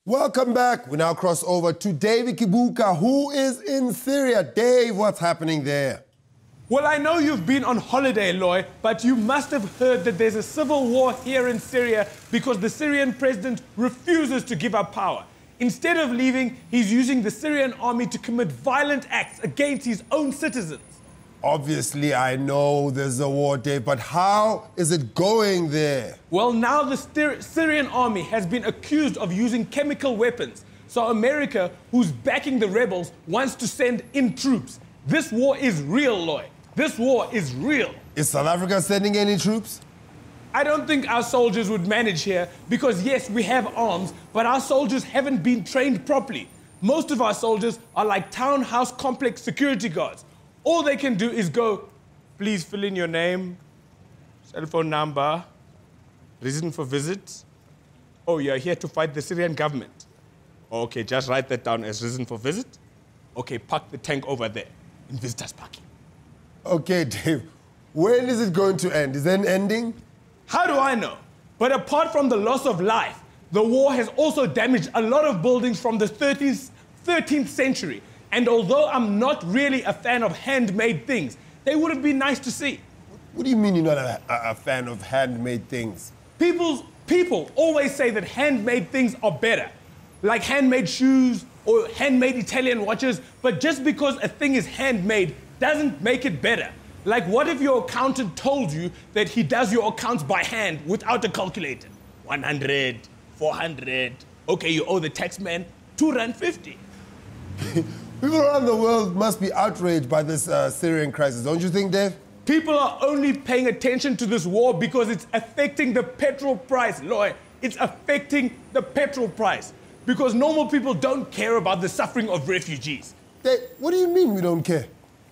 Welcome back. We now cross over to David Kibuuka, who is in Syria. Dave, what's happening there? Well, I know you've been on holiday, Loy, but you must have heard that there's a civil war here in Syria because the Syrian president refuses to give up power. Instead of leaving, he's using the Syrian army to commit violent acts against his own citizens. Obviously, I know there's a war, Dave, but how is it going there? Well, now the Syrian army has been accused of using chemical weapons. So America, who's backing the rebels, wants to send in troops. This war is real, Loy. This war is real. Is South Africa sending any troops? I don't think our soldiers would manage here because, yes, we have arms, but our soldiers haven't been trained properly. Most of our soldiers are like townhouse complex security guards. All they can do is go, please fill in your name, cell phone number, reason for visit. Oh, you're here to fight the Syrian government. Okay, just write that down as reason for visit. Okay, park the tank over there in visitors parking. Okay, Dave, when is it going to end? Is there an ending? How do I know? But apart from the loss of life, the war has also damaged a lot of buildings from the 13th century. And although I'm not really a fan of handmade things, they would have been nice to see. What do you mean you're not a fan of handmade things? People always say that handmade things are better, like handmade shoes or handmade Italian watches, but just because a thing is handmade doesn't make it better. Like, what if your accountant told you that he does your accounts by hand without a calculator? 100, 400, okay, you owe the tax man R2.50. People around the world must be outraged by this Syrian crisis, don't you think, Dave? People are only paying attention to this war because it's affecting the petrol price, Loy. It's affecting the petrol price because normal people don't care about the suffering of refugees. Dave, what do you mean we don't care?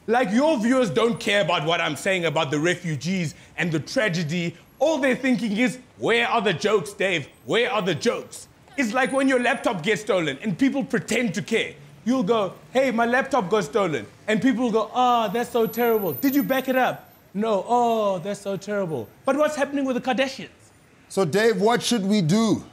Like, your viewers don't care about what I'm saying about the refugees and the tragedy. All they're thinking is, where are the jokes, Dave? Where are the jokes? It's like when your laptop gets stolen and people pretend to care. You'll go, hey, my laptop got stolen. And people will go, oh, that's so terrible. Did you back it up? No, oh, that's so terrible. But what's happening with the Kardashians? So, Dave, what should we do?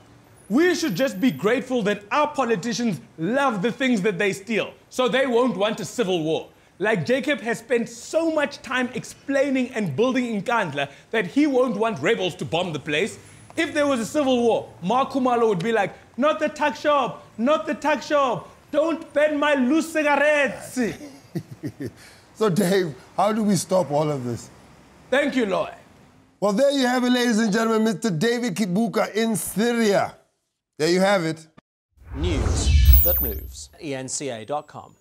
We should just be grateful that our politicians love the things that they steal, so they won't want a civil war. Like, Jacob has spent so much time explaining and building in Nkandla that he won't want rebels to bomb the place. If there was a civil war, Mark Khumalo would be like, not the tuck shop, not the tuck shop. Don't burn my loose cigarettes. So, Dave, how do we stop all of this? Thank you, Loy. Well, there you have it, ladies and gentlemen, Mr. David Kibuuka in Syria. There you have it. News that moves. ENCA.com.